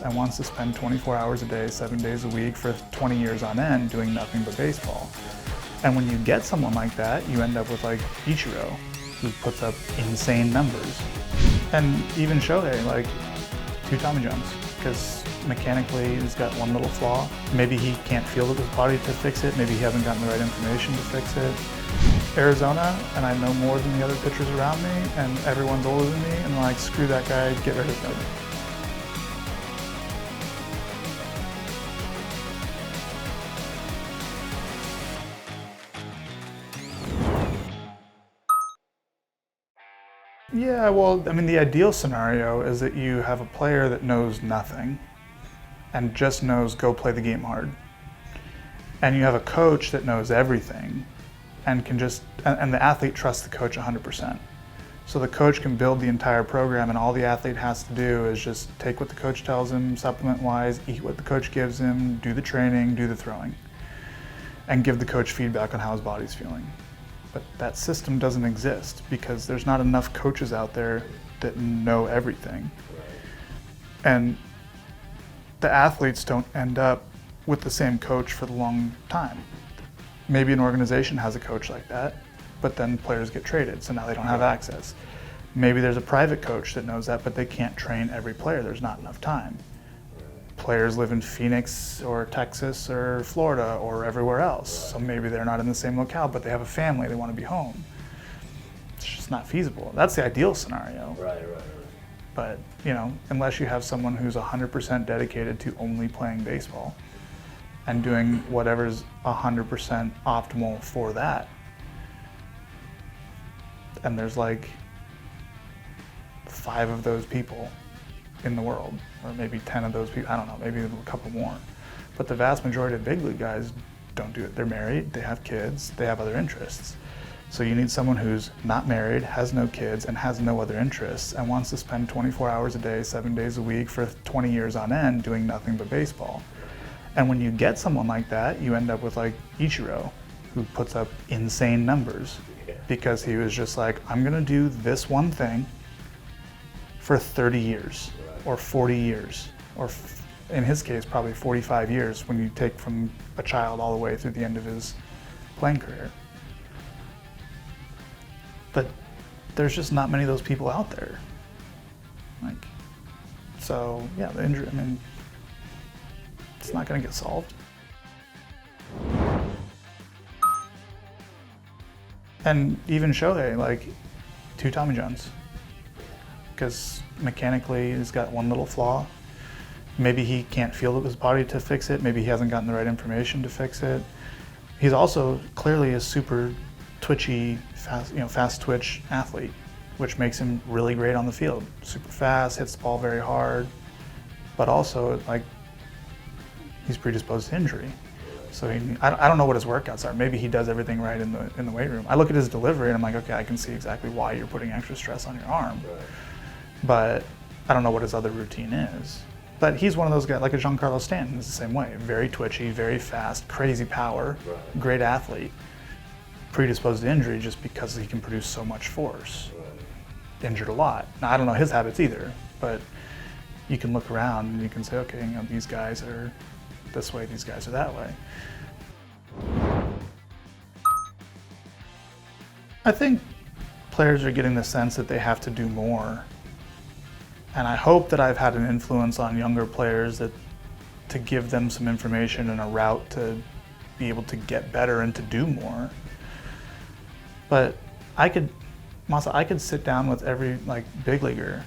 and wants to spend 24 hours a day, 7 days a week for 20 years on end doing nothing but baseball. And when you get someone like that, you end up with like Ichiro, who puts up insane numbers. And even Shohei, like 2 Tommy Johns, because mechanically he's got one little flaw. Maybe he can't feel with his body to fix it. Maybe he hasn't gotten the right information to fix it. Arizona, and I know more than the other pitchers around me, and everyone's older than me, and like, screw that guy, get rid of him. Yeah, well, I mean, the ideal scenario is that you have a player that knows nothing and just knows go play the game hard. And you have a coach that knows everything and can just, and the athlete trusts the coach 100%. So the coach can build the entire program, and all the athlete has to do is just take what the coach tells him, supplement-wise, eat what the coach gives him, do the training, do the throwing, and give the coach feedback on how his body's feeling. But that system doesn't exist because there's not enough coaches out there that know everything. And the athletes don't end up with the same coach for the long time. Maybe an organization has a coach like that, but then players get traded, so now they don't have access. Maybe there's a private coach that knows that, but they can't train every player. There's not enough time. Players live in Phoenix or Texas or Florida or everywhere else. So maybe they're not in the same locale, but they have a family, they want to be home. It's just not feasible. That's the ideal scenario. Right. But, you know, unless you have someone who's 100% dedicated to only playing baseball and doing whatever's 100% optimal for that. And there's like 5 of those people in the world, or maybe 10 of those people, I don't know, maybe a couple more. But the vast majority of big league guys don't do it. They're married, they have kids, they have other interests. So you need someone who's not married, has no kids, and has no other interests, and wants to spend 24 hours a day, 7 days a week for 20 years on end doing nothing but baseball. And when you get someone like that, you end up with like Ichiro, who puts up insane numbers because he was just like, I'm gonna do this one thing for 30 years or 40 years, or in his case, probably 45 years when you take from a child all the way through the end of his playing career. But there's just not many of those people out there. Like, so yeah, the injury, I mean, it's not gonna get solved. And even Shohei, like 2 Tommy Johns, because mechanically he's got one little flaw. Maybe he can't feel with his body to fix it. Maybe he hasn't gotten the right information to fix it. He's also clearly a super twitchy, fast twitch athlete, which makes him really great on the field. Super fast, hits the ball very hard, but also like he's predisposed to injury. So I don't know what his workouts are. Maybe he does everything right in the weight room. I look at his delivery and I'm like, okay, I can see exactly why you're putting extra stress on your arm. Right. But I don't know what his other routine is. But he's one of those guys, like a Giancarlo Stanton is the same way. Very twitchy, very fast, crazy power, Right. great athlete. Predisposed to injury just because he can produce so much force. Right. Injured a lot. Now, I don't know his habits either, but you can look around and you can say, okay, these guys are this way, these guys are that way. I think players are getting the sense that they have to do more. And I hope that I've had an influence on younger players to give them some information and a route to be able to get better and to do more. But I could sit down with every big leaguer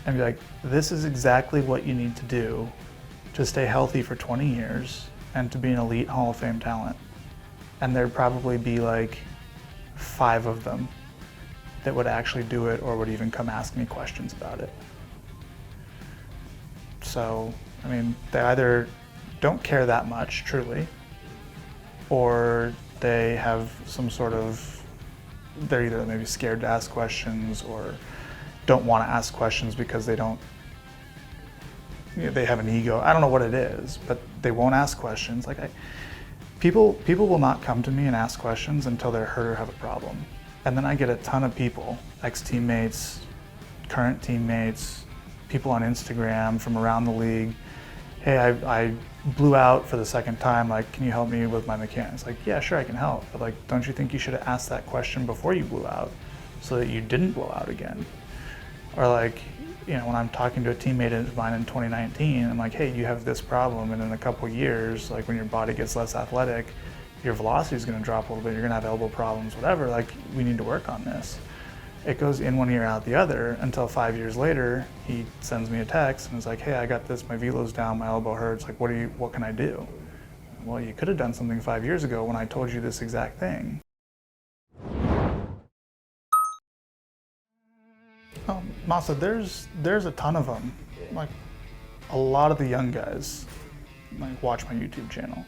and be like, this is exactly what you need to do to stay healthy for 20 years and to be an elite Hall of Fame talent. And there'd probably be like 5 of them that would actually do it or would even come ask me questions about it. So, I mean, they either don't care that much, truly, or they have some sort of, they're either maybe scared to ask questions or don't want to ask questions because they don't, they have an ego. I don't know what it is, but they won't ask questions. People will not come to me and ask questions until they're hurt or have a problem. And then I get a ton of people, ex-teammates, current teammates, people on Instagram from around the league, hey, I blew out for the second time, like, can you help me with my mechanics? Like, yeah, sure, I can help. But like, don't you think you should have asked that question before you blew out so that you didn't blow out again? Or like, you know, when I'm talking to a teammate of mine in 2019, I'm like, hey, you have this problem, and in a couple years, like when your body gets less athletic, your velocity is going to drop a little bit, you're going to have elbow problems, whatever, like, we need to work on this. It goes in one ear, out the other, until 5 years later, he sends me a text and is like, hey, I got this, my velo's down, my elbow hurts, like, what can I do? Well, you could have done something 5 years ago when I told you this exact thing. Masa, there's a ton of them. Like, a lot of the young guys like watch my YouTube channel.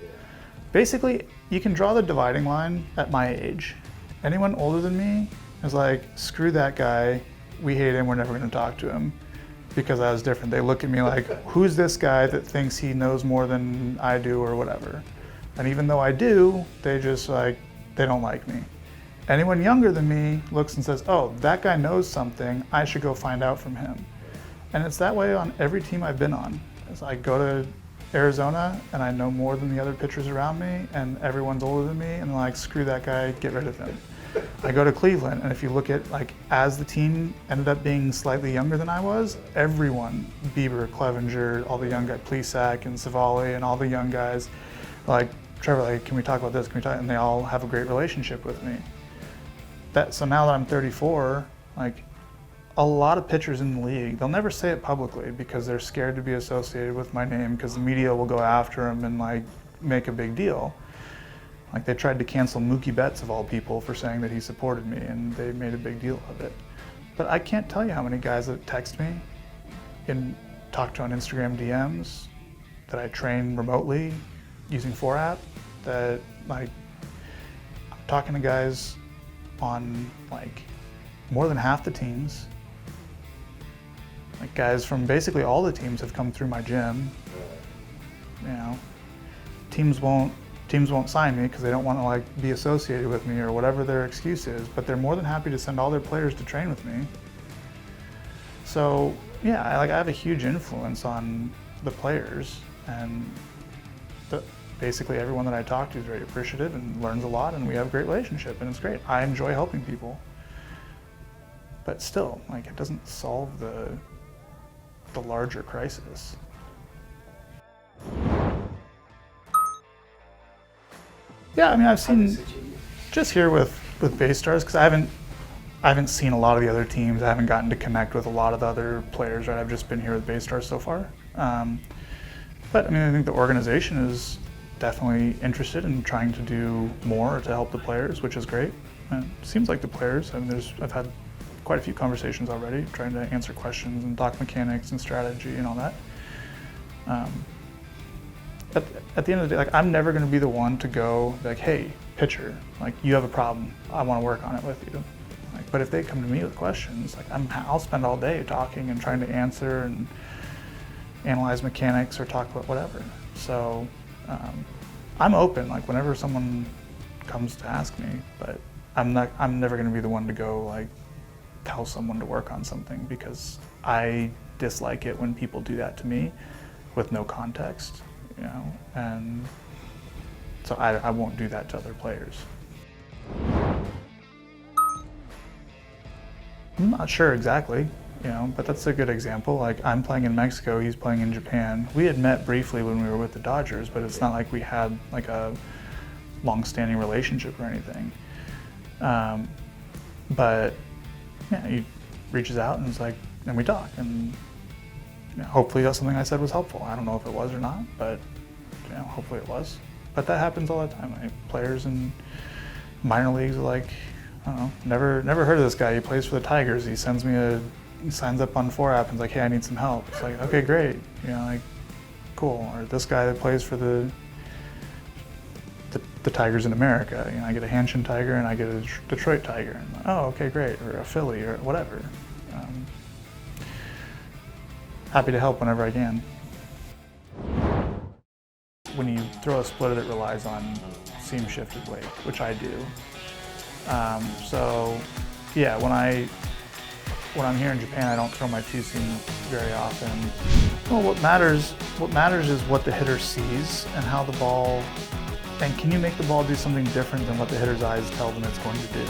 Basically, you can draw the dividing line at my age. Anyone older than me is like, screw that guy, we hate him, we're never gonna talk to him, because I was different. They look at me like, who's this guy that thinks he knows more than I do or whatever? And even though I do, they just like, they don't like me. Anyone younger than me looks and says, oh, that guy knows something, I should go find out from him. And it's that way on every team I've been on. As I go to Arizona and I know more than the other pitchers around me, and everyone's older than me, and they're like, screw that guy, get rid of him. I go to Cleveland, and if you look at, like, as the team ended up being slightly younger than I was, everyone, Bieber, Clevenger, all the young guys, Plesac and Savali and all the young guys, like, Trevor, like, can we talk about this, can we talk, and they all have a great relationship with me. So now that I'm 34, like, a lot of pitchers in the league, they'll never say it publicly because they're scared to be associated with my name because the media will go after them and like make a big deal. Like, they tried to cancel Mookie Betts of all people for saying that he supported me, and they made a big deal of it. But I can't tell you how many guys that text me and talk to on Instagram DMs that I train remotely using 4app, that like, I'm talking to guys on like more than half the teams. Like, guys from basically all the teams have come through my gym. You know, teams won't sign me because they don't want to like be associated with me or whatever their excuse is, but they're more than happy to send all their players to train with me. So yeah, I have a huge influence on the players, and basically everyone that I talk to is very appreciative and learns a lot, and we have a great relationship, and it's great. I enjoy helping people. But still, like, it doesn't solve the larger crisis. Yeah, I mean, I've seen just here with Base Stars, because I haven't seen a lot of the other teams. I haven't gotten to connect with a lot of the other players, right? I've just been here with Base Stars so far. But I mean, I think the organization is definitely interested in trying to do more to help the players, which is great. And it seems like the players, I mean, I've had quite a few conversations already, trying to answer questions and talk mechanics and strategy and all that. At the end of the day, like, I'm never going to be the one to go like, hey, pitcher, like, you have a problem, I want to work on it with you. Like, but if they come to me with questions, like, I'll spend all day talking and trying to answer and analyze mechanics or talk about whatever. So I'm open, like, whenever someone comes to ask me, but I'm never going to be the one to go like tell someone to work on something, because I dislike it when people do that to me with no context, you know, and so I won't do that to other players. I'm not sure exactly, you know, but that's a good example. Like, I'm playing in Mexico, he's playing in Japan. We had met briefly when we were with the Dodgers, but it's not like we had like a long-standing relationship or anything. But yeah, he reaches out and it's like, and we talk, and you know, hopefully that's something I said was helpful. I don't know if it was or not, but you know, hopefully it was. But that happens all the time. Like, players in minor leagues are like, I don't know, never heard of this guy. He plays for the Tigers. He signs up on 4app and is like, hey, I need some help. It's like, okay, great. You know, like, cool. Or this guy that plays for the Tigers in America. You know, I get a Hanshin Tiger and I get a Detroit Tiger. And I'm like, oh, okay, great. Or a Philly or whatever. Happy to help whenever I can. When you throw a splitter, it relies on seam shifted weight, which I do. So yeah, when I when I'm here in Japan, I don't throw my two-seam very often. Well, what matters is what the hitter sees and how the ball, and can you make the ball do something different than what the hitter's eyes tell them it's going to do?